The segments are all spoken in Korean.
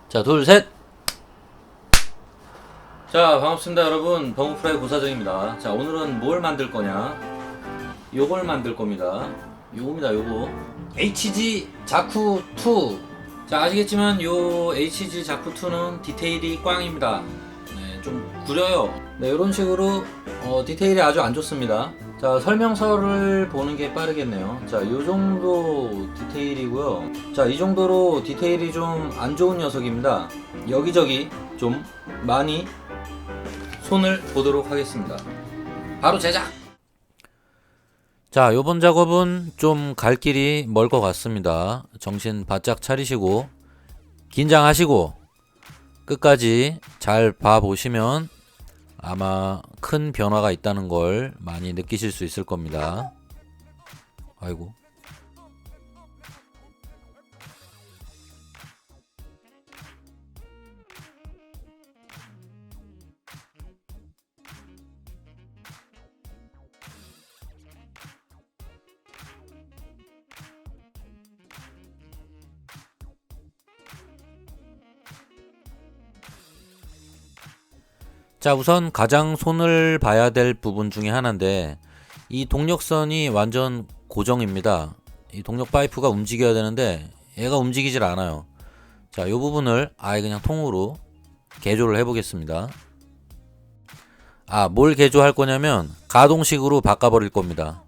자, 둘, 셋! 자, 반갑습니다, 여러분. 버그프라이 고사정입니다. 자, 오늘은 뭘 만들 거냐? 요걸 만들 겁니다. 요겁니다, 요거. HG 자쿠2. 자, 아시겠지만, 요 HG 자쿠2는 디테일이 꽝입니다. 네, 좀 구려요. 네, 이런 식으로, 디테일이 아주 안 좋습니다. 자, 설명서를 보는 게 빠르겠네요. 자, 요 정도 디테일이고요. 자, 이 정도로 디테일이 좀 안 좋은 녀석입니다. 여기저기 좀 많이 손을 보도록 하겠습니다. 바로 제작! 자, 요번 작업은 좀 갈 길이 멀 것 같습니다. 정신 바짝 차리시고 긴장하시고 끝까지 잘 봐보시면 아마 큰 변화가 있다는 걸 많이 느끼실 수 있을 겁니다. 아이고. 자, 우선 가장 손을 봐야 될 부분 중에 하나인데 이 동력선이 완전 고정입니다. 이 동력 파이프가 움직여야 되는데 얘가 움직이질 않아요. 자, 이 부분을 아예 그냥 통으로 개조를 해 보겠습니다. 뭘 개조할 거냐면 가동식으로 바꿔버릴 겁니다.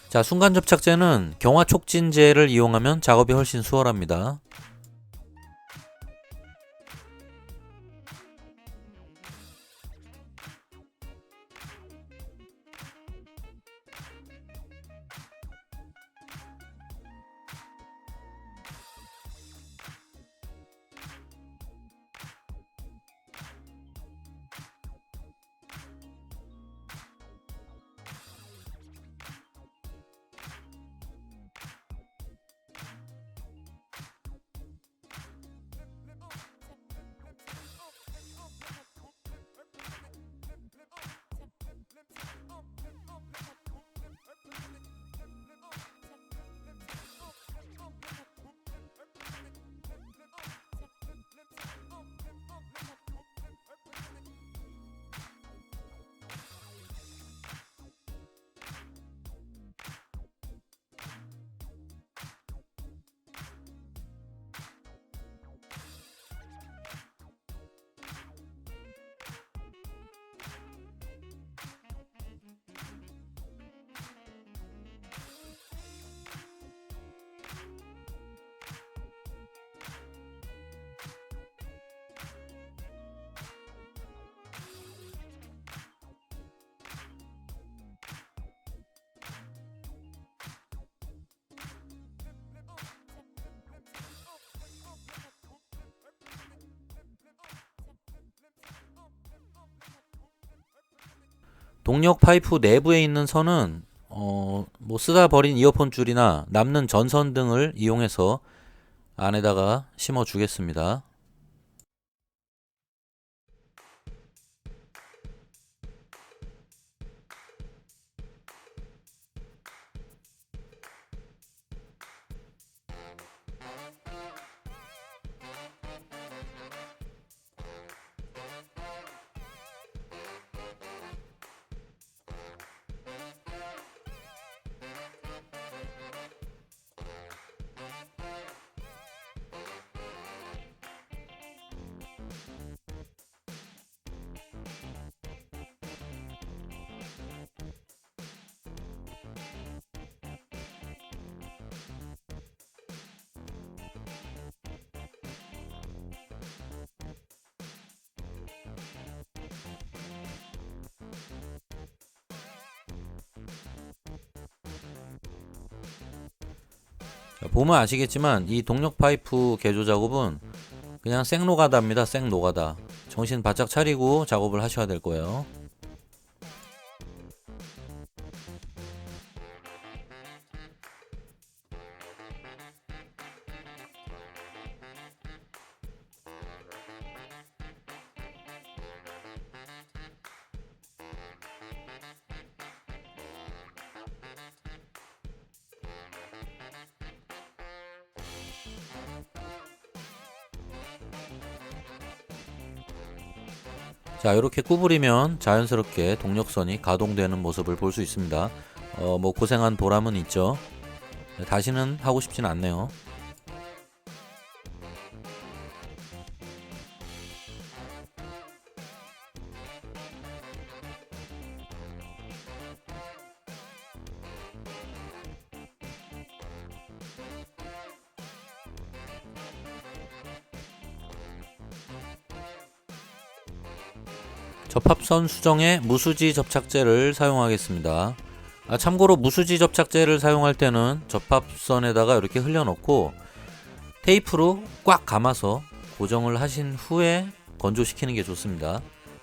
자, 순간 접착제는 경화 촉진제를 이용하면 작업이 훨씬 수월합니다. 동력 파이프 내부에 있는 선은 쓰다 버린 이어폰 줄이나 남는 전선 등을 이용해서 안에다가 심어 주겠습니다. 보면 아시겠지만 이 동력 파이프 개조 작업은 그냥 생노가다입니다. 생노가다. 정신 바짝 차리고 작업을 하셔야 될 거예요. 자, 이렇게 구부리면 자연스럽게 동력선이 가동되는 모습을 볼 수 있습니다. 뭐 고생한 보람은 있죠. 다시는 하고 싶진 않네요. 접합선 수정에 무수지 접착제를 사용하겠습니다. 참고로 무수지 접착제를 사용할 때는 접합선에다가 이렇게 흘려놓고 테이프로 꽉 감아서 고정을 하신 후에 건조시키는 게 좋습니다.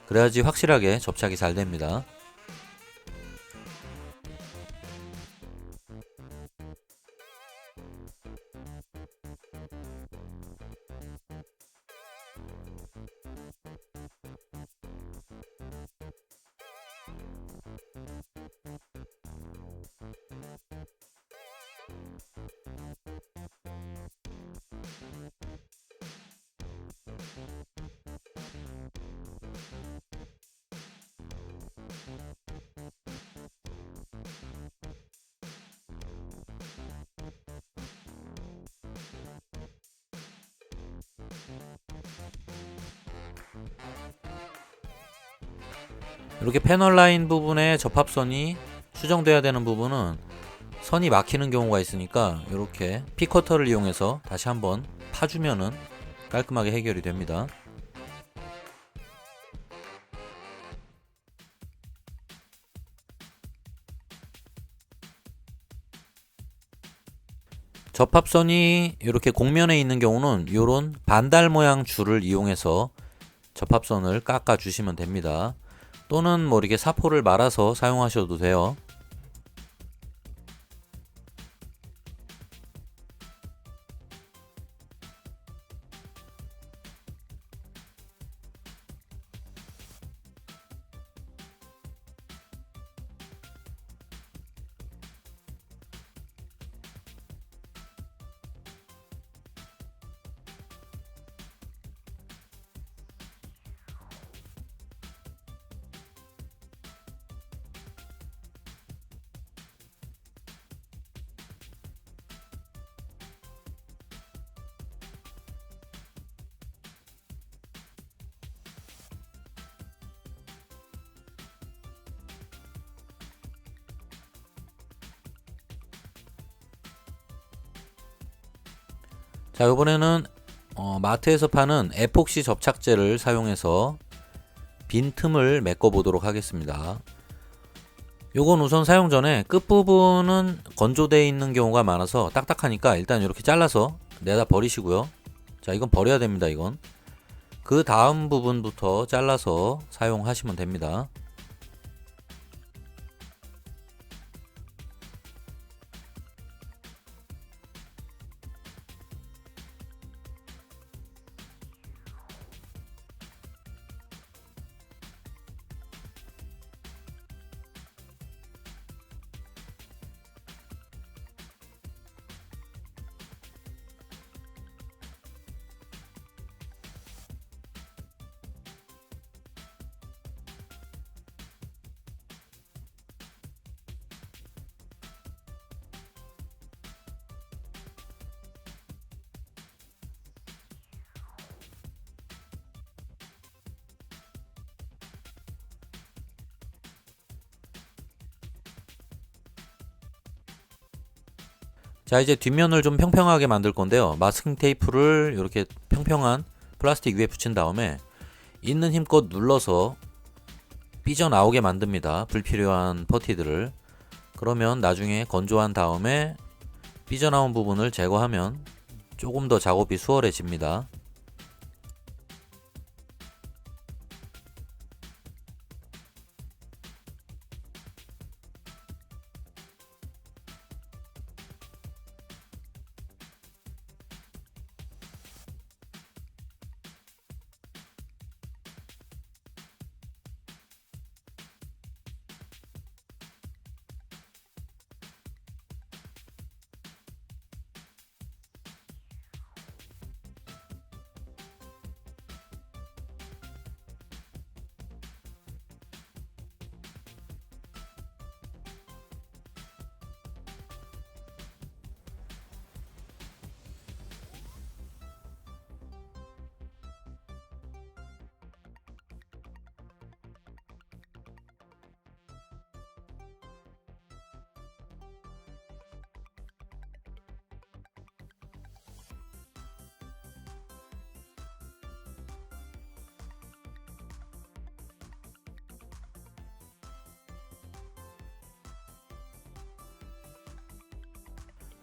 그래야지 확실하게 접착이 잘 됩니다. 이렇게 패널 라인 부분에 접합선이 수정돼야 되는 부분은 선이 막히는 경우가 있으니까 이렇게 피커터를 이용해서 다시 한번 파주면은 깔끔하게 해결이 됩니다. 접합선이 이렇게 곡면에 있는 경우는 이런 반달 모양 줄을 이용해서 접합선을 깎아 주시면 됩니다. 또는 뭐 이렇게 사포를 말아서 사용하셔도 돼요. 자, 이번에는 마트에서 파는 에폭시 접착제를 사용해서 빈틈을 메꿔 보도록 하겠습니다. 요건 우선 사용 전에 끝부분은 건조되어 있는 경우가 많아서 딱딱하니까 일단 이렇게 잘라서 내다 버리시고요. 자, 이건 버려야 됩니다. 이건 그 다음 부분부터 잘라서 사용하시면 됩니다. 자, 이제 뒷면을 좀 평평하게 만들 건데요. 마스킹 테이프를 이렇게 평평한 플라스틱 위에 붙인 다음에 있는 힘껏 눌러서 삐져나오게 만듭니다. 불필요한 퍼티들을. 그러면 나중에 건조한 다음에 삐져나온 부분을 제거하면 조금 더 작업이 수월해집니다.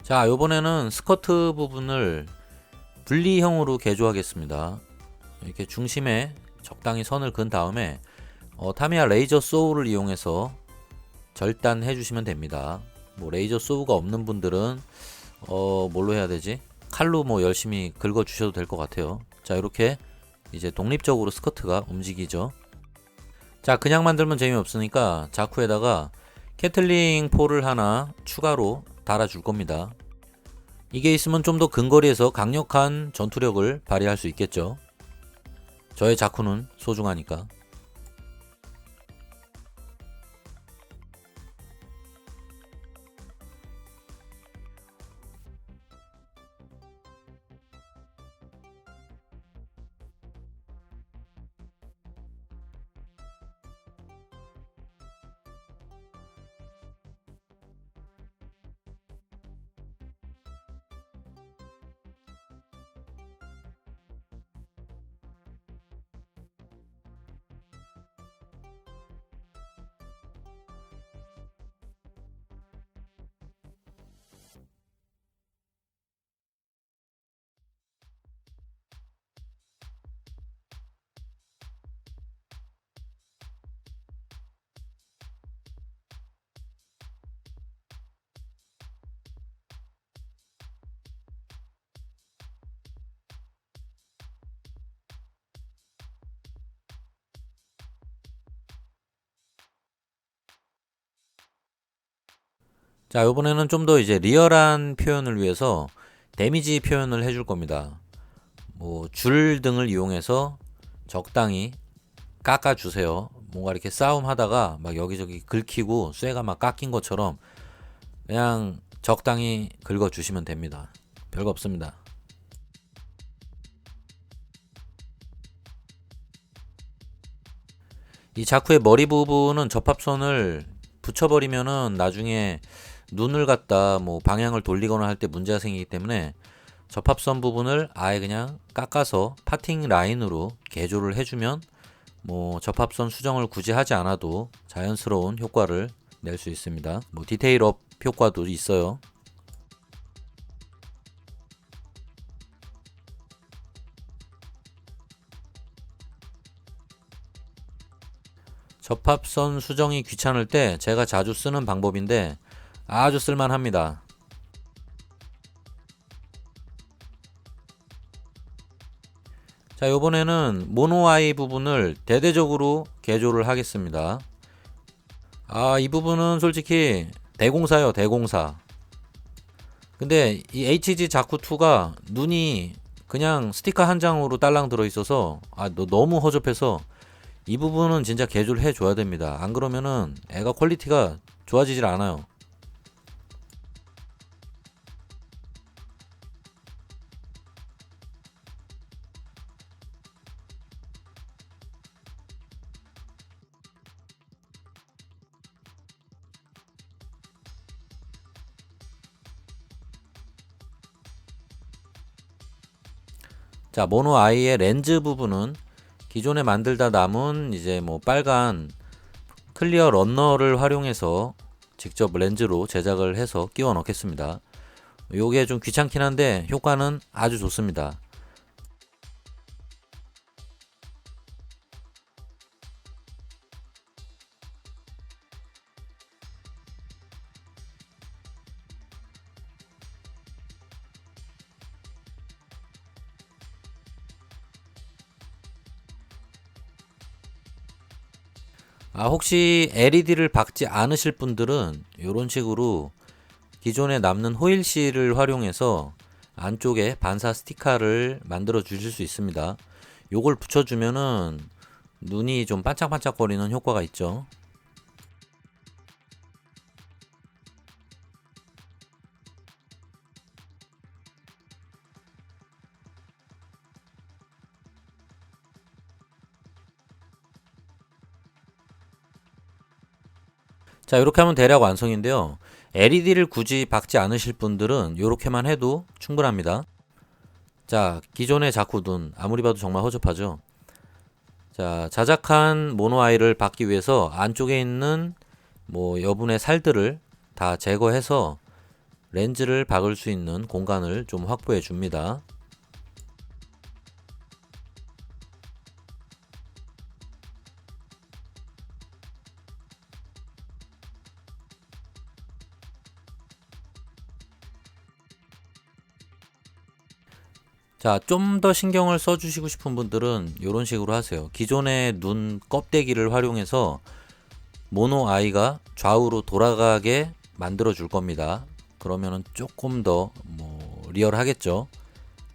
자, 요번에는 스커트 부분을 분리형으로 개조하겠습니다. 이렇게 중심에 적당히 선을 그은 다음에 타미야 레이저 소우를 이용해서 절단해 주시면 됩니다. 뭐 레이저 소우가 없는 분들은 뭘로 해야 되지? 칼로 뭐 열심히 긁어 주셔도 될 것 같아요. 자, 이렇게 이제 독립적으로 스커트가 움직이죠. 자, 그냥 만들면 재미없으니까 자쿠에다가 캐틀링 폴을 하나 추가로 달아줄 겁니다. 이게 있으면 좀 더 근거리에서 강력한 전투력을 발휘할 수 있겠죠. 저의 자쿠는 소중하니까. 자, 요번에는 좀 더 이제 리얼한 표현을 위해서 데미지 표현을 해줄 겁니다. 뭐 줄 등을 이용해서 적당히 깎아주세요. 뭔가 이렇게 싸움 하다가 막 여기저기 긁히고 쇠가 막 깎인 것처럼 그냥 적당히 긁어주시면 됩니다. 별거 없습니다. 이 자쿠의 머리 부분은 접합선을 붙여버리면은 나중에 눈을 갖다 뭐 방향을 돌리거나 할 때 문제가 생기기 때문에 접합선 부분을 아예 그냥 깎아서 파팅 라인으로 개조를 해주면 뭐 접합선 수정을 굳이 하지 않아도 자연스러운 효과를 낼 수 있습니다. 뭐 디테일업 효과도 있어요. 접합선 수정이 귀찮을 때 제가 자주 쓰는 방법인데 아주 쓸만합니다. 자, 요번에는 모노아이 부분을 대대적으로 개조를 하겠습니다. 이 부분은 솔직히 대공사요, 대공사. 근데 이 HG 자쿠2가 눈이 그냥 스티커 한 장으로 딸랑 들어있어서 너무 허접해서 이 부분은 진짜 개조를 해줘야 됩니다. 안 그러면은 애가 퀄리티가 좋아지질 않아요. 자, 모노 아이의 렌즈 부분은 기존에 만들다 남은 이제 뭐 빨간 클리어 런너를 활용해서 직접 렌즈로 제작을 해서 끼워 넣겠습니다. 요게 좀 귀찮긴 한데 효과는 아주 좋습니다. 혹시 LED를 박지 않으실 분들은 이런 식으로 기존에 남는 호일실을 활용해서 안쪽에 반사 스티커를 만들어 주실 수 있습니다. 요걸 붙여주면은 눈이 좀 반짝반짝거리는 효과가 있죠. 자, 이렇게 하면 대략 완성인데요. LED를 굳이 박지 않으실 분들은 이렇게만 해도 충분합니다. 자, 기존의 자쿠 눈 아무리 봐도 정말 허접하죠. 자, 자작한 모노아이를 박기 위해서 안쪽에 있는 뭐 여분의 살들을 다 제거해서 렌즈를 박을 수 있는 공간을 좀 확보해 줍니다. 자, 좀 더 신경을 써주시고 싶은 분들은 이런 식으로 하세요. 기존의 눈 껍데기를 활용해서 모노 아이가 좌우로 돌아가게 만들어 줄 겁니다. 그러면은 조금 더 리얼하겠죠.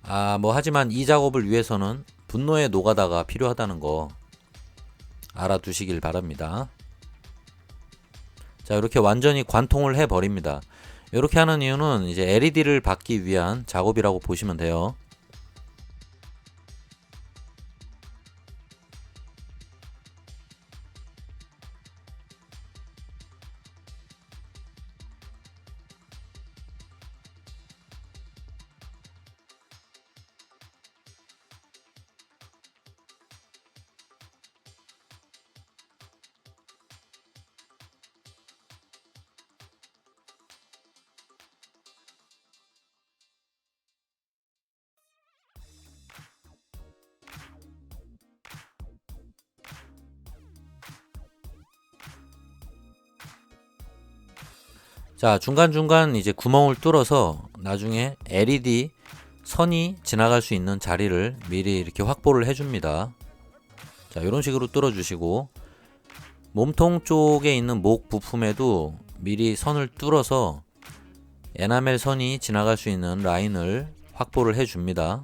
하지만 이 작업을 위해서는 분노의 노가다가 필요하다는 거 알아두시길 바랍니다. 자, 이렇게 완전히 관통을 해 버립니다. 이렇게 하는 이유는 이제 LED를 받기 위한 작업이라고 보시면 돼요. 자, 중간중간 이제 구멍을 뚫어서 나중에 LED 선이 지나갈 수 있는 자리를 미리 이렇게 확보를 해줍니다. 자, 이런 식으로 뚫어주시고 몸통 쪽에 있는 목 부품에도 미리 선을 뚫어서 에나멜 선이 지나갈 수 있는 라인을 확보를 해줍니다.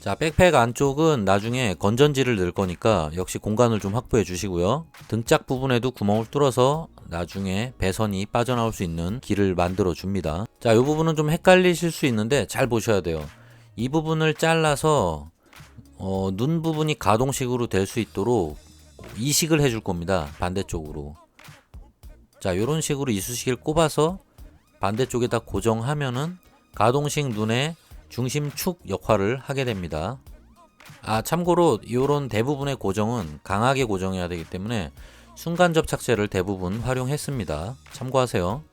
자, 백팩 안쪽은 나중에 건전지를 넣을 거니까 역시 공간을 좀 확보해 주시고요. 등짝 부분에도 구멍을 뚫어서 나중에 배선이 빠져나올 수 있는 길을 만들어 줍니다. 자, 이 부분은 좀 헷갈리실 수 있는데 잘 보셔야 돼요. 이 부분을 잘라서 눈 부분이 가동식으로 될 수 있도록 이식을 해줄 겁니다. 반대쪽으로. 자, 이런 식으로 이쑤시개를 꼽아서 반대쪽에다 고정하면은 가동식 눈의 중심축 역할을 하게 됩니다. 참고로 이런 대부분의 고정은 강하게 고정해야 되기 때문에 순간 접착제를 대부분 활용했습니다. 참고하세요.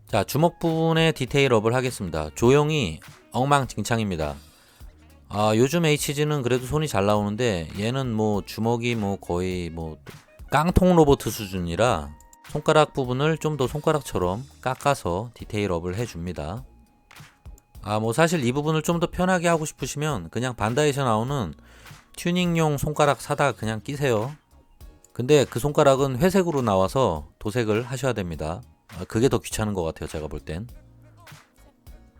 자, 주먹 부분에 디테일업을 하겠습니다. 조형이 엉망진창입니다. 요즘 HG는 그래도 손이 잘 나오는데 얘는 주먹이 거의 깡통 로봇 수준이라 손가락 부분을 좀 더 손가락처럼 깎아서 디테일업을 해줍니다. 사실 이 부분을 좀 더 편하게 하고 싶으시면 그냥 반다이에서 나오는 튜닝용 손가락 사다 그냥 끼세요. 근데 그 손가락은 회색으로 나와서 도색을 하셔야 됩니다. 그게 더 귀찮은 것 같아요, 제가 볼 땐.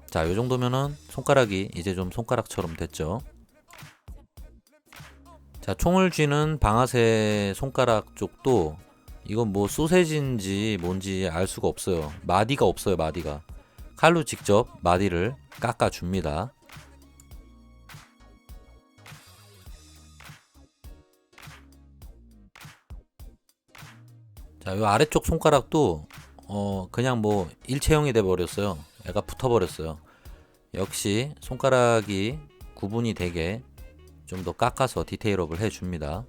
자, 요 정도면은 손가락이 이제 좀 손가락처럼 됐죠. 자, 총을 쥐는 방아쇠 손가락 쪽도 이건 소세지인지 뭔지 알 수가 없어요. 마디가 없어요, 마디가. 칼로 직접 마디를 깎아줍니다. 자, 요 아래쪽 손가락도 그냥 일체형이 돼 버렸어요. 애가 붙어 버렸어요. 역시 손가락이 구분이 되게 좀 더 깎아서 디테일업을 해줍니다.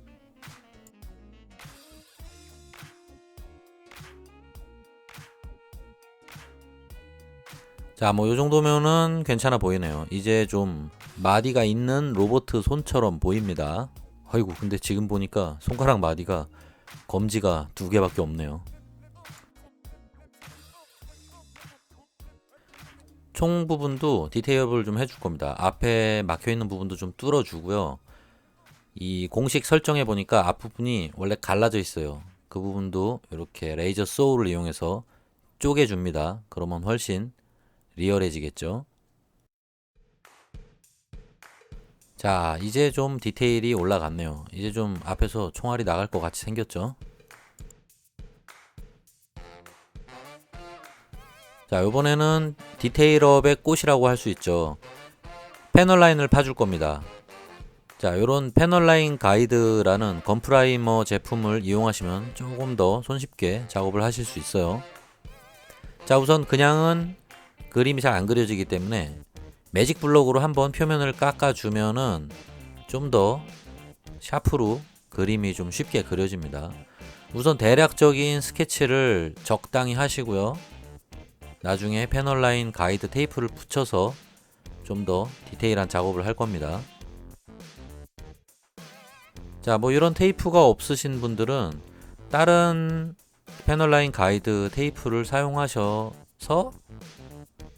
자, 요 정도면은 괜찮아 보이네요. 이제 좀 마디가 있는 로봇 손처럼 보입니다. 아이고, 근데 지금 보니까 손가락 마디가 검지가 2개밖에 없네요. 총 부분도 디테일업을 좀 해줄 겁니다. 앞에 막혀 있는 부분도 좀 뚫어 주고요. 이 공식 설정해 보니까 앞부분이 원래 갈라져 있어요. 그 부분도 이렇게 레이저 소울을 이용해서 쪼개 줍니다. 그러면 훨씬 리얼해지겠죠. 자, 이제 좀 디테일이 올라갔네요. 이제 좀 앞에서 총알이 나갈 것 같이 생겼죠. 자, 요번에는 디테일업의 꽃이라고 할 수 있죠. 패널 라인을 파줄 겁니다. 자, 요런 패널 라인 가이드라는 건프라이머 제품을 이용하시면 조금 더 손쉽게 작업을 하실 수 있어요. 자, 우선 그냥은 그림이 잘 안 그려지기 때문에 매직 블록으로 한번 표면을 깎아주면은 좀 더 샤프로 그림이 좀 쉽게 그려집니다. 우선 대략적인 스케치를 적당히 하시고요. 나중에 패널 라인 가이드 테이프를 붙여서 좀 더 디테일한 작업을 할 겁니다. 자, 뭐 이런 테이프가 없으신 분들은 다른 패널 라인 가이드 테이프를 사용하셔서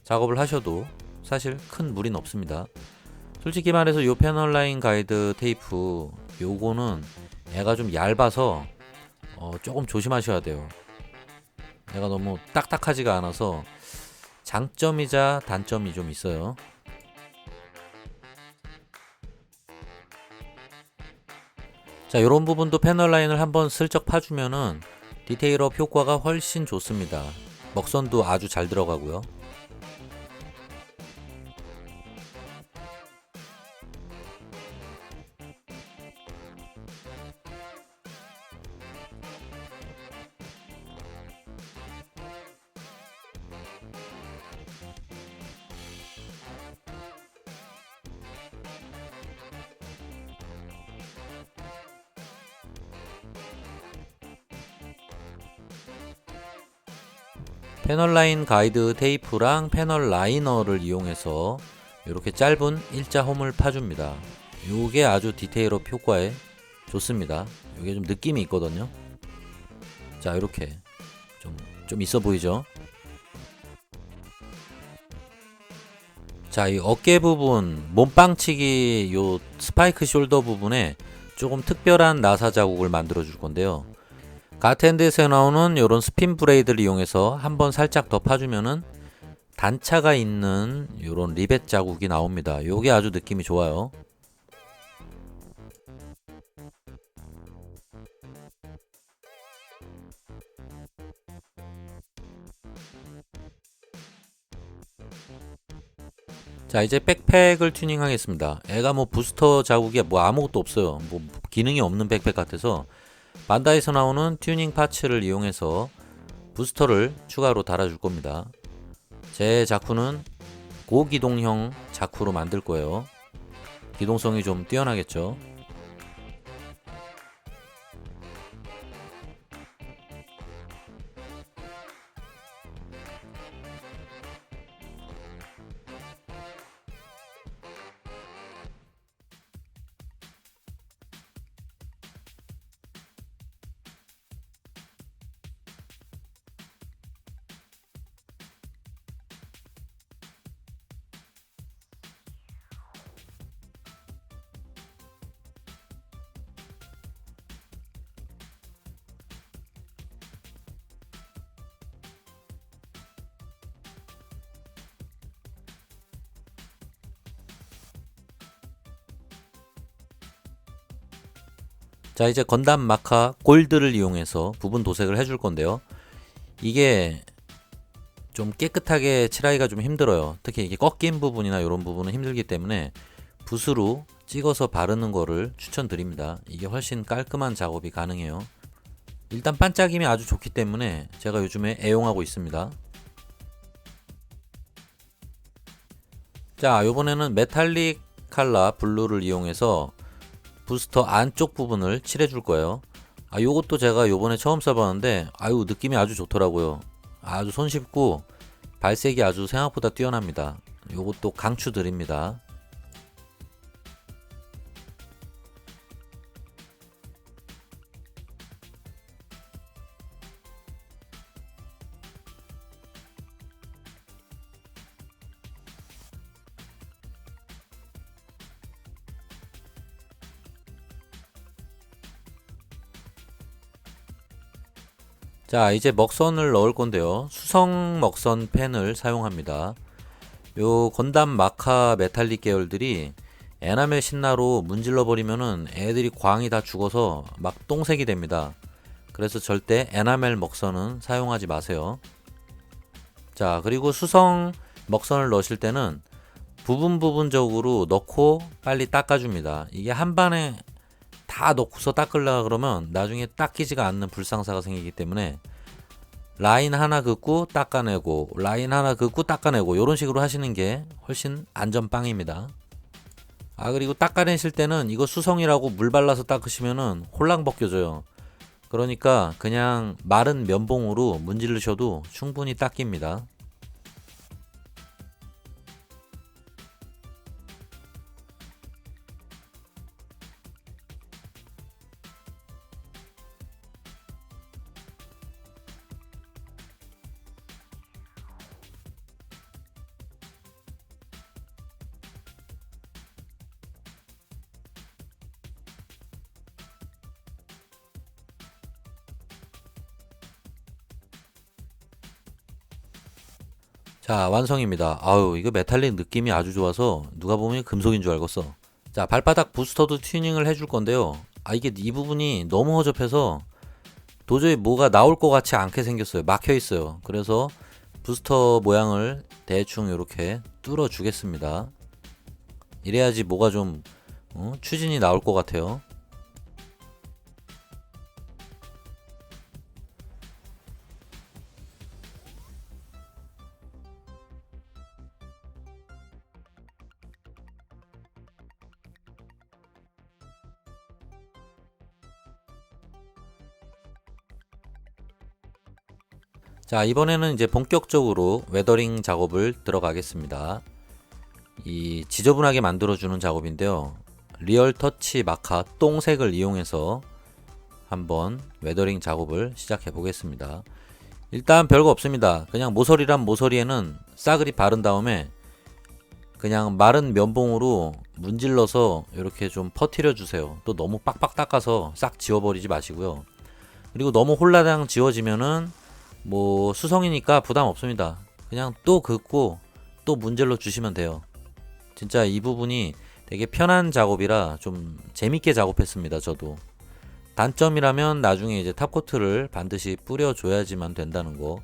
작업을 하셔도 사실 큰 무리는 없습니다. 솔직히 말해서 요 패널 라인 가이드 테이프 요거는 얘가 좀 얇아서 조금 조심하셔야 돼요. 얘가 너무 딱딱하지가 않아서 장점이자 단점이 좀 있어요. 자, 요런 부분도 패널 라인을 한번 슬쩍 파주면은 디테일업 효과가 훨씬 좋습니다. 먹선도 아주 잘 들어가고요. 패널 라인 가이드 테이프랑 패널 라이너를 이용해서 이렇게 짧은 일자 홈을 파줍니다. 요게 아주 디테일업 효과에 좋습니다. 요게 좀 느낌이 있거든요. 자, 이렇게 좀 있어 보이죠? 자, 이 어깨 부분, 몸빵치기 요 스파이크 숄더 부분에 조금 특별한 나사 자국을 만들어 줄 건데요. 가텐드에서 나오는 이런 스핀 브레이드를 이용해서 한번 살짝 더 파주면은 단차가 있는 이런 리벳 자국이 나옵니다. 요게 아주 느낌이 좋아요. 자, 이제 백팩을 튜닝 하겠습니다. 애가 뭐 부스터 자국이 뭐 아무것도 없어요. 뭐 기능이 없는 백팩 같아서 반다이에서 나오는 튜닝 파츠를 이용해서 부스터를 추가로 달아줄 겁니다. 제 자쿠는 고기동형 자쿠로 만들 거예요. 기동성이 좀 뛰어나겠죠. 자, 이제 건담 마카 골드를 이용해서 부분 도색을 해줄 건데요. 이게 좀 깨끗하게 칠하기가 좀 힘들어요. 특히 이게 꺾인 부분이나 이런 부분은 힘들기 때문에 붓으로 찍어서 바르는 거를 추천드립니다. 이게 훨씬 깔끔한 작업이 가능해요. 일단 반짝임이 아주 좋기 때문에 제가 요즘에 애용하고 있습니다. 자, 요번에는 메탈릭 칼라 블루를 이용해서 부스터 안쪽 부분을 칠해줄 거예요. 요것도 제가 요번에 처음 써봤는데 느낌이 아주 좋더라고요. 아주 손쉽고 발색이 아주 생각보다 뛰어납니다. 요것도 강추 드립니다. 자, 이제 먹선을 넣을 건데요. 수성 먹선 펜을 사용합니다. 요 건담 마카 메탈릭 계열들이 에나멜 신나로 문질러 버리면은 애들이 광이 다 죽어서 막 똥색이 됩니다. 그래서 절대 에나멜 먹선은 사용하지 마세요. 자, 그리고 수성 먹선을 넣으실 때는 부분적으로 넣고 빨리 닦아줍니다. 이게 한 번에 다 넣고서 닦으려고 그러면 나중에 닦이지가 않는 불상사가 생기기 때문에 라인 하나 긋고 닦아내고 라인 하나 긋고 닦아내고 이런 식으로 하시는 게 훨씬 안전빵입니다. 그리고 닦아내실 때는 이거 수성이라고 물 발라서 닦으시면은 홀랑 벗겨져요. 그러니까 그냥 마른 면봉으로 문지르셔도 충분히 닦입니다. 자, 완성입니다. 아유, 이거 메탈릭 느낌이 아주 좋아서 누가 보면 금속인 줄 알겠어. 자, 발바닥 부스터도 튜닝을 해줄 건데요. 이게 이 부분이 너무 허접해서 도저히 뭐가 나올 것 같지 않게 생겼어요. 막혀 있어요. 그래서 부스터 모양을 대충 이렇게 뚫어 주겠습니다. 이래야지 뭐가 좀 추진이 나올 것 같아요. 자, 이번에는 이제 본격적으로 웨더링 작업을 들어가겠습니다. 이 지저분하게 만들어주는 작업인데요. 리얼 터치 마카 똥색을 이용해서 한번 웨더링 작업을 시작해 보겠습니다. 일단 별거 없습니다. 그냥 모서리란 모서리에는 싸그리 바른 다음에 그냥 마른 면봉으로 문질러서 이렇게 좀 퍼뜨려 주세요. 또 너무 빡빡 닦아서 싹 지워버리지 마시고요. 그리고 너무 홀라당 지워지면은 뭐 수성이니까 부담 없습니다. 그냥 또 긋고 또 문질러 주시면 돼요. 진짜 이 부분이 되게 편한 작업이라 좀 재밌게 작업했습니다. 저도. 단점이라면 나중에 이제 탑코트를 반드시 뿌려줘야지만 된다는 거.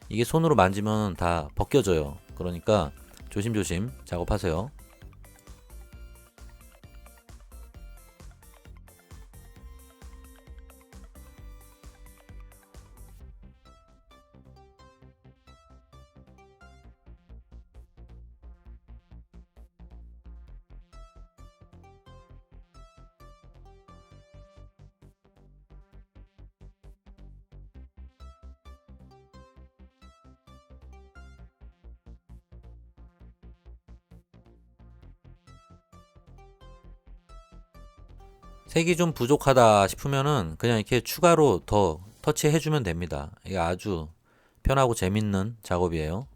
이게 손으로 만지면 다 벗겨져요. 그러니까 조심조심 작업하세요. 색이 좀 부족하다 싶으면은 그냥 이렇게 추가로 더 터치해주면 됩니다. 이게 아주 편하고 재밌는 작업이에요.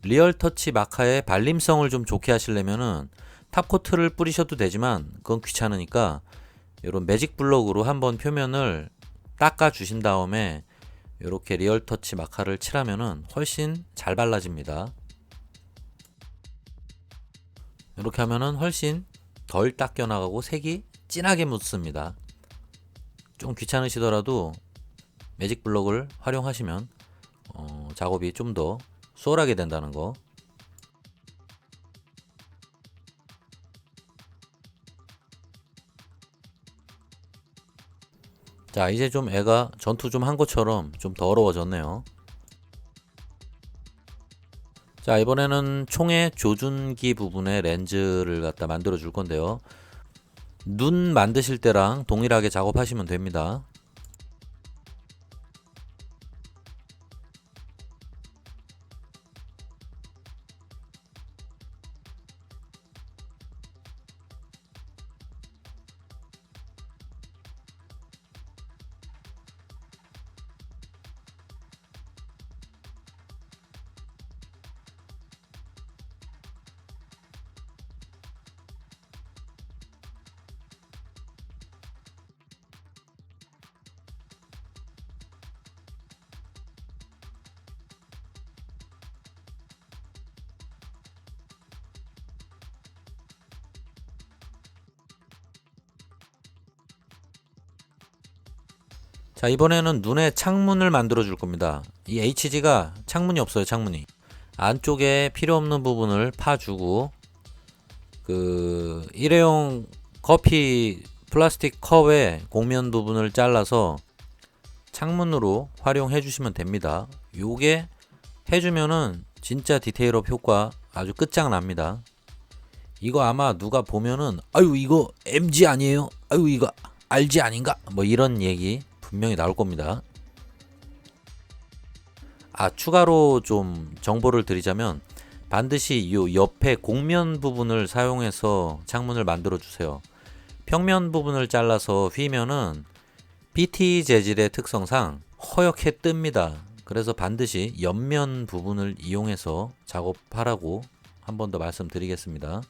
리얼 터치 마카의 발림성을 좀 좋게 하시려면은 탑코트를 뿌리셔도 되지만 그건 귀찮으니까 이런 매직 블럭으로 한번 표면을 닦아 주신 다음에 이렇게 리얼 터치 마카를 칠하면은 훨씬 잘 발라집니다. 이렇게 하면은 훨씬 덜 닦여 나가고 색이 진하게 묻습니다. 좀 귀찮으시더라도 매직 블럭을 활용하시면 작업이 좀 더 수월하게 된다는 거. 자, 이제 좀 애가 전투 좀 한 것처럼 좀 더러워졌네요. 자, 이번에는 총의 조준기 부분에 렌즈를 갖다 만들어 줄 건데요. 눈 만드실 때랑 동일하게 작업하시면 됩니다. 자, 이번에는 눈에 창문을 만들어 줄 겁니다. 이 HG가 창문이 없어요. 창문이 안쪽에 필요 없는 부분을 파주고, 그 일회용 커피 플라스틱 컵의 곡면 부분을 잘라서 창문으로 활용해 주시면 됩니다. 요게 해주면은 진짜 디테일업 효과 아주 끝장납니다. 이거 아마 누가 보면은 아유 이거 MG 아니에요? 아유 이거 RG 아닌가? 뭐 이런 얘기 분명히 나올 겁니다. 추가로 좀 정보를 드리자면 반드시 요 옆에 곡면 부분을 사용해서 창문을 만들어 주세요. 평면 부분을 잘라서 휘면은 BT 재질의 특성상 허옇게 뜹니다. 그래서 반드시 옆면 부분을 이용해서 작업하라고 한 번 더 말씀드리겠습니다.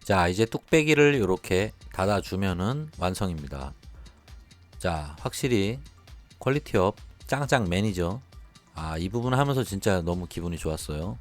자, 이제 뚝배기를 이렇게 닫아주면은 완성입니다. 자, 확실히 퀄리티업 짱짱 매니저. 이 부분 하면서 진짜 너무 기분이 좋았어요.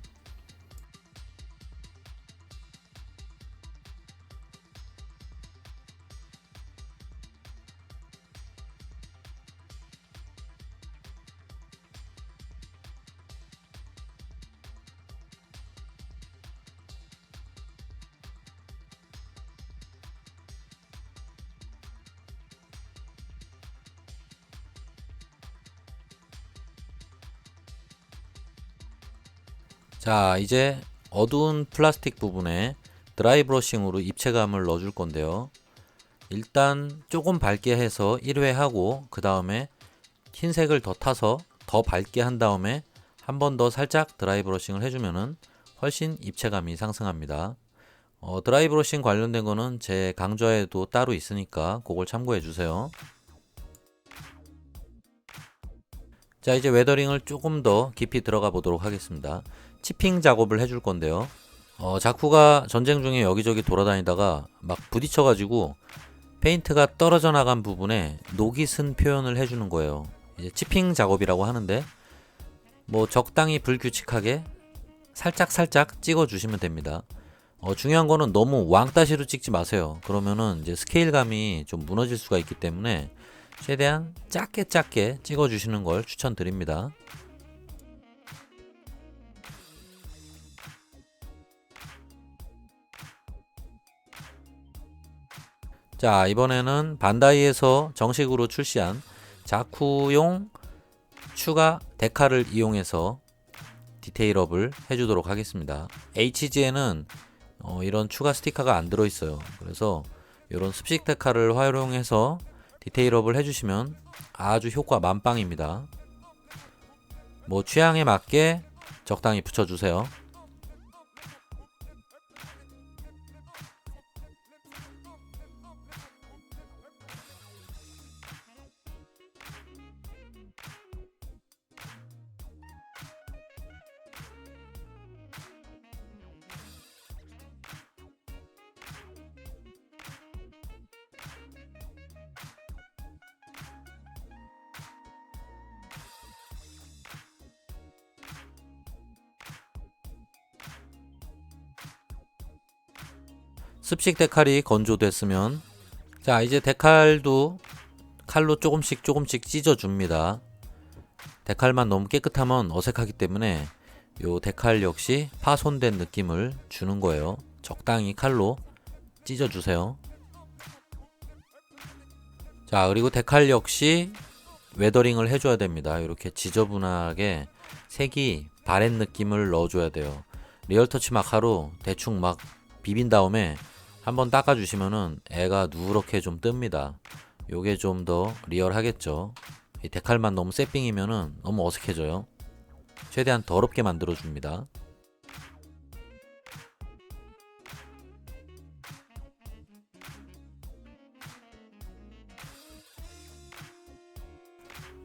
자, 이제 어두운 플라스틱 부분에 드라이 브러싱으로 입체감을 넣어줄 건데요. 일단 조금 밝게 해서 1회 하고 그 다음에 흰색을 더 타서 더 밝게 한 다음에 한 번 더 살짝 드라이 브러싱을 해주면은 훨씬 입체감이 상승합니다. 드라이 브러싱 관련된 거는 제 강좌에도 따로 있으니까 그걸 참고해 주세요. 자, 이제 웨더링을 조금 더 깊이 들어가 보도록 하겠습니다. 치핑 작업을 해줄 건데요. 자쿠가 전쟁 중에 여기저기 돌아다니다가 막 부딪혀가지고 페인트가 떨어져 나간 부분에 녹이 쓴 표현을 해주는 거예요. 이제 치핑 작업이라고 하는데 뭐 적당히 불규칙하게 살짝 찍어주시면 됩니다. 중요한 거는 너무 왕따시로 찍지 마세요. 그러면은 이제 스케일감이 좀 무너질 수가 있기 때문에 최대한 작게 찍어주시는 걸 추천드립니다. 자, 이번에는 반다이에서 정식으로 출시한 자쿠용 추가 데칼을 이용해서 디테일업을 해주도록 하겠습니다. HG에는 이런 추가 스티커가 안 들어있어요. 그래서 이런 습식 데칼을 활용해서 디테일업을 해주시면 아주 효과 만빵입니다. 뭐 취향에 맞게 적당히 붙여주세요. 습식 데칼이 건조됐으면, 자, 이제 데칼도 칼로 조금씩 찢어줍니다. 데칼만 너무 깨끗하면 어색하기 때문에 요 데칼 역시 파손된 느낌을 주는 거예요. 적당히 칼로 찢어주세요. 자, 그리고 데칼 역시 웨더링을 해줘야 됩니다. 이렇게 지저분하게 색이 바렛 느낌을 넣어줘야 돼요. 리얼터치 마카로 대충 막 비빈 다음에 한번 닦아주시면은 애가 누렇게 좀 뜹니다. 요게 좀 더 리얼하겠죠. 이 데칼만 너무 세핑이면은 너무 어색해져요. 최대한 더럽게 만들어줍니다.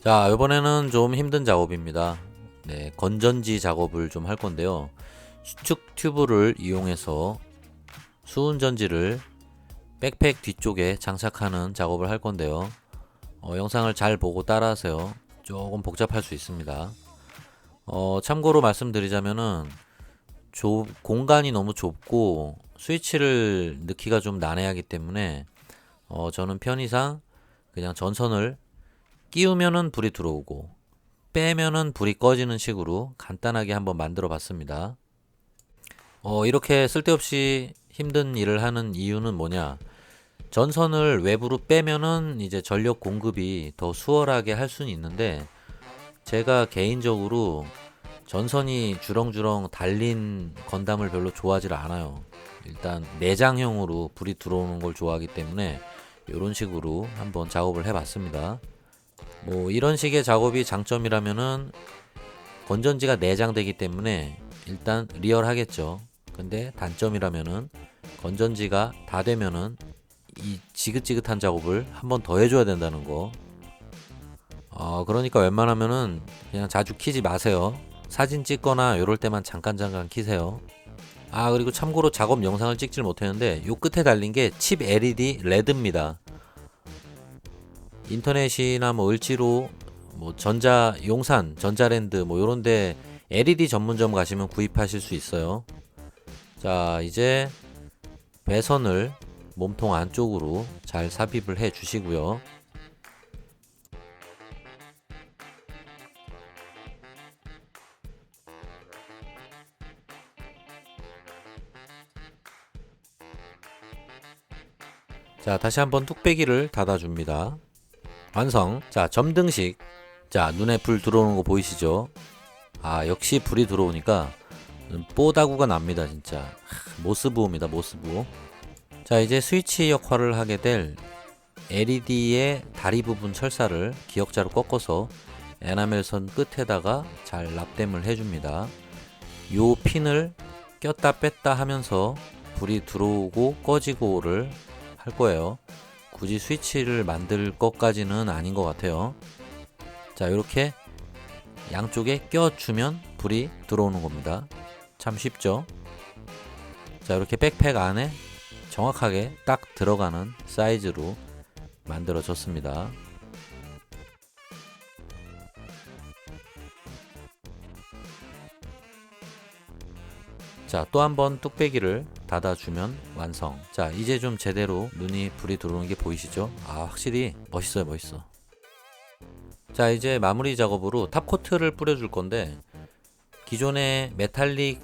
자, 이번에는 좀 힘든 작업입니다. 네, 건전지 작업을 좀 할 건데요. 수축 튜브를 이용해서 수은전지를 백팩 뒤쪽에 장착하는 작업을 할 건데요. 영상을 잘 보고 따라하세요. 조금 복잡할 수 있습니다. 참고로 말씀드리자면은 공간이 너무 좁고 스위치를 넣기가 좀 난해하기 때문에 저는 편의상 그냥 전선을 끼우면은 불이 들어오고 빼면은 불이 꺼지는 식으로 간단하게 한번 만들어 봤습니다. 이렇게 쓸데없이 힘든 일을 하는 이유는 뭐냐? 전선을 외부로 빼면은 이제 전력 공급이 더 수월하게 할 수는 있는데, 제가 개인적으로 전선이 주렁주렁 달린 건담을 별로 좋아하지 않아요. 일단 내장형으로 불이 들어오는 걸 좋아하기 때문에 이런 식으로 한번 작업을 해봤습니다. 뭐 이런 식의 작업이 장점이라면은 건전지가 내장되기 때문에 일단 리얼하겠죠. 근데 단점이라면은 건전지가 다 되면은 이 지긋지긋한 작업을 한 번 더 해줘야 된다는 거. 그러니까 웬만하면은 그냥 자주 키지 마세요. 사진 찍거나 이럴 때만 잠깐 키세요. 그리고 참고로 작업 영상을 찍질 못했는데 요 끝에 달린 게 칩 LED 레드입니다. 인터넷이나 뭐 을지로, 뭐 용산, 전자랜드 뭐 요런데 LED 전문점 가시면 구입하실 수 있어요. 자, 이제 배선을 몸통 안쪽으로 잘 삽입을 해 주시고요. 자, 다시 한번 뚝배기를 닫아줍니다. 완성. 자, 점등식. 자, 눈에 불 들어오는 거 보이시죠? 역시 불이 들어오니까 뽀다구가 납니다, 진짜. 모스부호입니다, 모스부호. 자, 이제 스위치 역할을 하게 될 LED의 다리 부분 철사를 기역자로 꺾어서 에나멜선 끝에다가 잘 납땜을 해줍니다. 요 핀을 꼈다 뺐다 하면서 불이 들어오고 꺼지고를 할 거예요. 굳이 스위치를 만들 것까지는 아닌 것 같아요. 자, 이렇게 양쪽에 껴주면 불이 들어오는 겁니다. 참 쉽죠? 자, 이렇게 백팩 안에 정확하게 딱 들어가는 사이즈로 만들어졌습니다. 자, 또 한번 뚝배기를 닫아주면 완성. 자, 이제 좀 제대로 불이 들어오는 게 보이시죠? 확실히 멋있어요, 멋있어. 자, 이제 마무리 작업으로 탑코트를 뿌려줄 건데, 기존의 메탈릭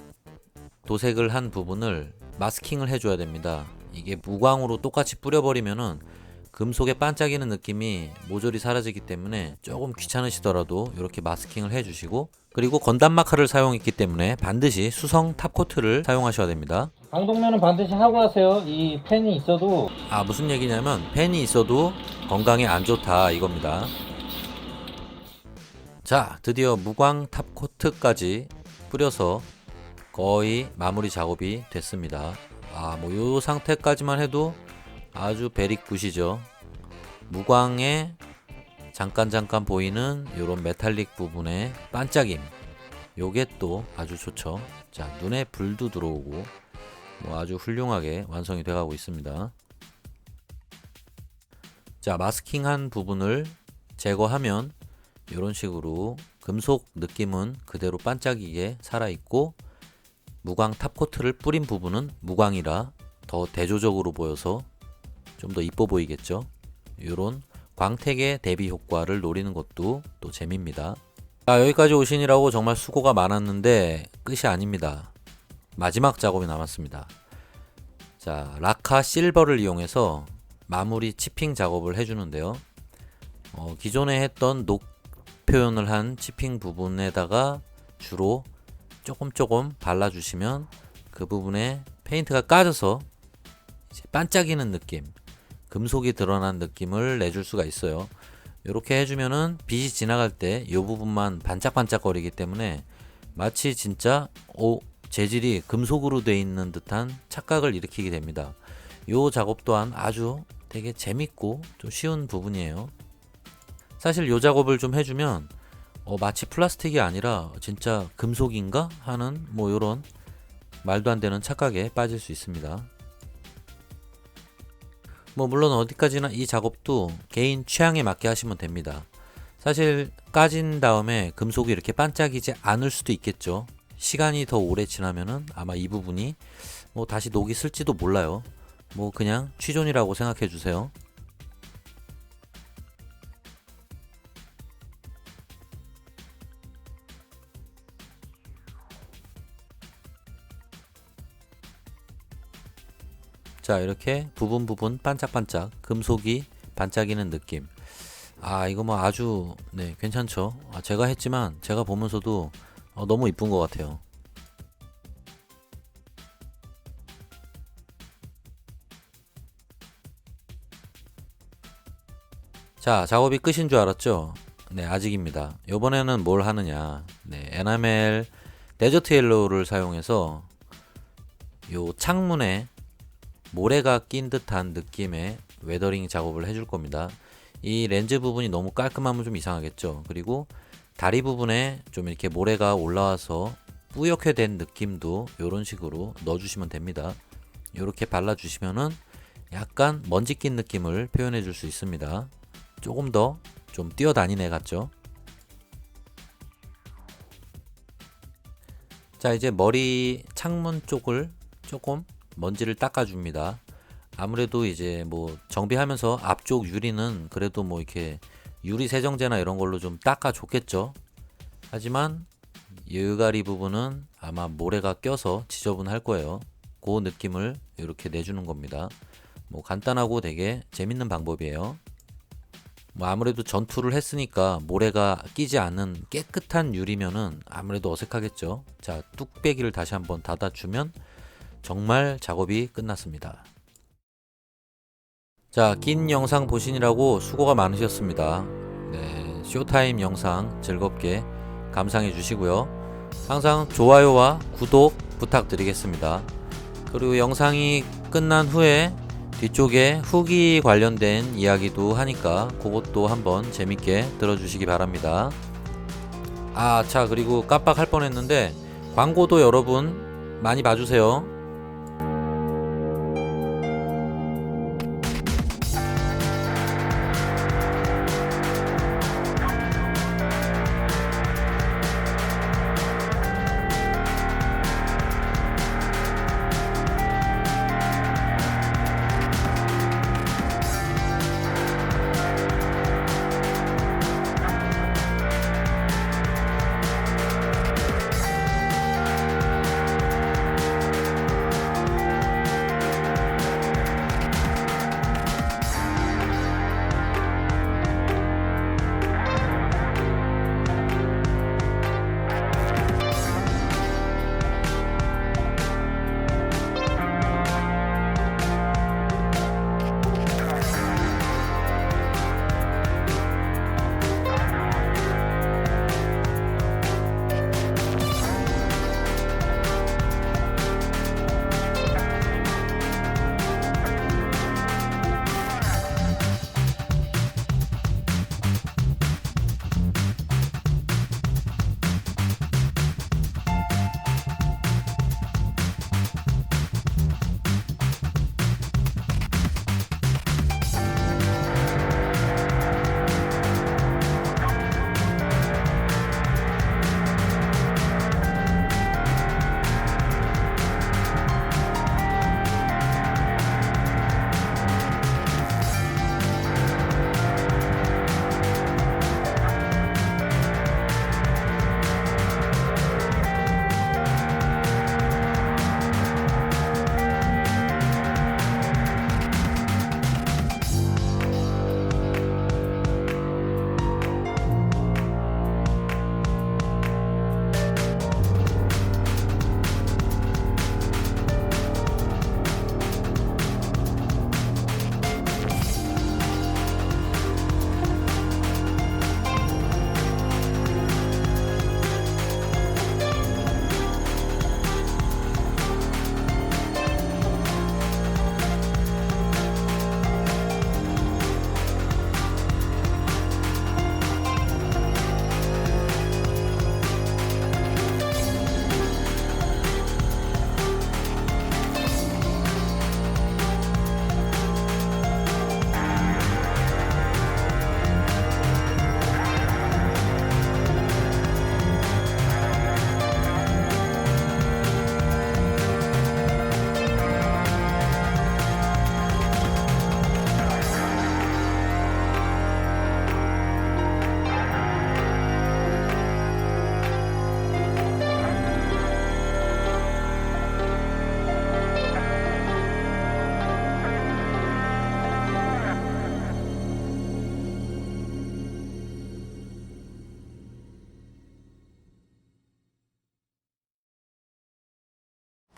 도색을 한 부분을 마스킹을 해줘야 됩니다. 이게 무광으로 똑같이 뿌려버리면은 금속에 반짝이는 느낌이 모조리 사라지기 때문에 조금 귀찮으시더라도 이렇게 마스킹을 해주시고, 그리고 건담 마카를 사용했기 때문에 반드시 수성 탑코트를 사용하셔야 됩니다. 방독면은 반드시 하고 하세요. 이 펜이 있어도. 무슨 얘기냐면 펜이 있어도 건강에 안 좋다 이겁니다. 자, 드디어 무광 탑코트까지 뿌려서 거의 마무리 작업이 됐습니다. 뭐 요 상태까지만 해도 아주 베리굿이죠. 무광에 잠깐 보이는 요런 메탈릭 부분의 반짝임, 요게 또 아주 좋죠. 자, 눈에 불도 들어오고 뭐 아주 훌륭하게 완성이 돼가고 있습니다. 자, 마스킹한 부분을 제거하면 이런 식으로 금속 느낌은 그대로 반짝이게 살아있고, 무광 탑코트를 뿌린 부분은 무광이라 더 대조적으로 보여서 좀 더 이뻐 보이겠죠. 이런 광택의 대비 효과를 노리는 것도 또 재미입니다. 자, 여기까지 오시느라고 정말 수고가 많았는데 끝이 아닙니다. 마지막 작업이 남았습니다. 자, 라카 실버를 이용해서 마무리 치핑 작업을 해주는데요. 기존에 했던 녹 표현을 한 치핑 부분에다가 주로 조금 발라주시면 그 부분에 페인트가 까져서 이제 반짝이는 느낌, 금속이 드러난 느낌을 내줄 수가 있어요. 이렇게 해주면은 빛이 지나갈 때 이 부분만 반짝반짝거리기 때문에 마치 진짜 재질이 금속으로 되어 있는 듯한 착각을 일으키게 됩니다. 이 작업 또한 아주 되게 재밌고 좀 쉬운 부분이에요. 사실 이 작업을 좀 해주면 마치 플라스틱이 아니라 진짜 금속인가 하는 뭐 이런 말도 안 되는 착각에 빠질 수 있습니다. 뭐 물론 어디까지나 이 작업도 개인 취향에 맞게 하시면 됩니다. 사실 까진 다음에 금속이 이렇게 반짝이지 않을 수도 있겠죠. 시간이 더 오래 지나면은 아마 이 부분이 뭐 다시 녹이 슬지도 몰라요. 뭐 그냥 취존이라고 생각해 주세요. 자, 이렇게 부분 반짝반짝 금속이 반짝이는 느낌. 이거 뭐 아주 네, 괜찮죠. 제가 했지만 제가 보면서도 너무 이쁜 것 같아요. 자, 작업이 끝인 줄 알았죠? 네, 아직입니다. 이번에는 뭘 하느냐. 네, 에나멜 데저트 옐로우를 사용해서 요 창문에 모래가 낀 듯한 느낌의 웨더링 작업을 해줄 겁니다. 이 렌즈 부분이 너무 깔끔하면 좀 이상하겠죠. 그리고 다리 부분에 좀 이렇게 모래가 올라와서 뿌옇게 된 느낌도 이런 식으로 넣어주시면 됩니다. 이렇게 발라주시면은 약간 먼지 낀 느낌을 표현해 줄 수 있습니다. 조금 더 좀 뛰어다니네 같죠. 자, 이제 머리 창문 쪽을 조금 먼지를 닦아줍니다. 아무래도 이제 뭐 정비하면서 앞쪽 유리는 그래도 뭐 이렇게 유리 세정제나 이런 걸로 좀 닦아줬겠죠. 하지만 여가리 부분은 아마 모래가 껴서 지저분할 거예요. 그 느낌을 이렇게 내주는 겁니다. 뭐 간단하고 되게 재밌는 방법이에요. 뭐 아무래도 전투를 했으니까 모래가 끼지 않는 깨끗한 유리면은 아무래도 어색하겠죠. 자, 뚝배기를 다시 한번 닫아주면 정말 작업이 끝났습니다. 자, 긴 영상 보시느라고 수고가 많으셨습니다. 네, 쇼타임 영상 즐겁게 감상해 주시고요. 항상 좋아요와 구독 부탁드리겠습니다. 그리고 영상이 끝난 후에 뒤쪽에 후기 관련된 이야기도 하니까 그것도 한번 재밌게 들어주시기 바랍니다. 자, 그리고 깜빡할 뻔했는데 광고도 여러분 많이 봐주세요.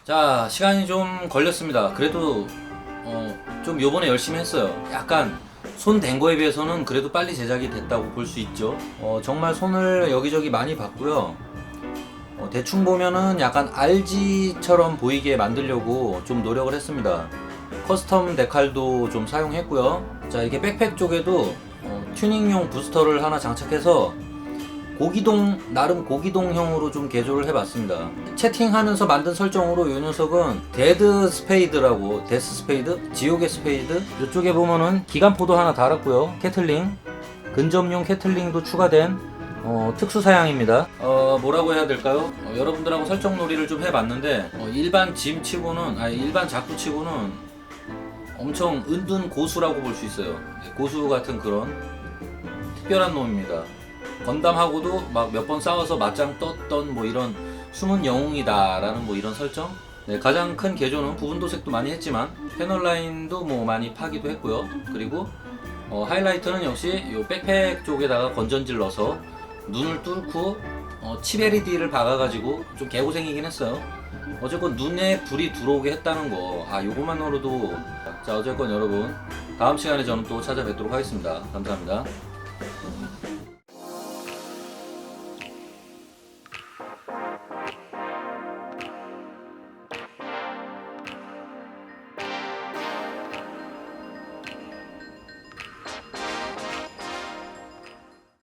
자, 시간이 좀 걸렸습니다. 그래도 좀 요번에 열심히 했어요. 약간 손 댄 거에 비해서는 그래도 빨리 제작이 됐다고 볼 수 있죠. 정말 손을 여기저기 많이 봤고요. 대충 보면은 약간 RG처럼 보이게 만들려고 좀 노력을 했습니다. 커스텀 데칼도 좀 사용했고요. 자, 이게 백팩 쪽에도 튜닝용 부스터를 하나 장착해서 나름 고기동형으로 좀 개조를 해봤습니다. 채팅하면서 만든 설정으로 이 녀석은 데스 스페이드? 지옥의 스페이드? 이쪽에 보면은 기관포도 하나 달았고요. 캐틀링, 근접용 캐틀링도 추가된 특수 사양입니다. 뭐라고 해야 될까요? 여러분들하고 설정 놀이를 좀 해봤는데 일반 자쿠 치고는 엄청 은둔 고수라고 볼 수 있어요. 고수 같은 그런 특별한 놈입니다. 건담하고도 막 몇 번 싸워서 맞짱 떴던 뭐 이런 숨은 영웅이다 라는 뭐 이런 설정. 네, 가장 큰 개조는 부분 도색도 많이 했지만 패널 라인도 뭐 많이 파기도 했고요. 그리고 하이라이트는 역시 요 백팩 쪽에다가 건전지를 넣어서 눈을 뚫고 칩 LED를 박아가지고 좀 개고생이긴 했어요. 어쨌건 눈에 불이 들어오게 했다는 거, 요것만으로도. 자, 어쨌건 여러분 다음 시간에 저는 또 찾아뵙도록 하겠습니다. 감사합니다.